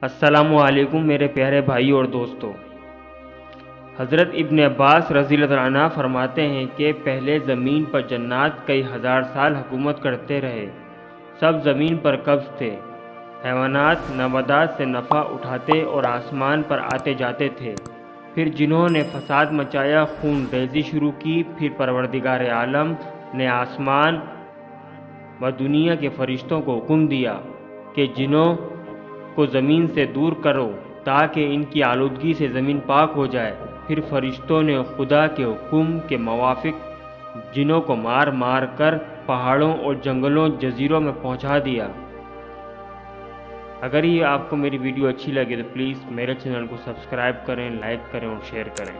السلام علیکم میرے پیارے بھائی اور دوستو۔ حضرت ابن عباس رضی اللہ عنہ فرماتے ہیں کہ پہلے زمین پر جنات کئی ہزار سال حکومت کرتے رہے، سب زمین پر قبض تھے، حیوانات نباتات سے نفع اٹھاتے اور آسمان پر آتے جاتے تھے۔ پھر جنہوں نے فساد مچایا، خون ریزی شروع کی، پھر پروردگار عالم نے آسمان و دنیا کے فرشتوں کو حکم دیا کہ جنوں کو زمین سے دور کرو تاکہ ان کی آلودگی سے زمین پاک ہو جائے۔ پھر فرشتوں نے خدا کے حکم کے موافق جنوں کو مار مار کر پہاڑوں اور جنگلوں جزیروں میں پہنچا دیا۔ اگر یہ آپ کو میری ویڈیو اچھی لگے تو پلیز میرے چینل کو سبسکرائب کریں، لائک کریں اور شیئر کریں۔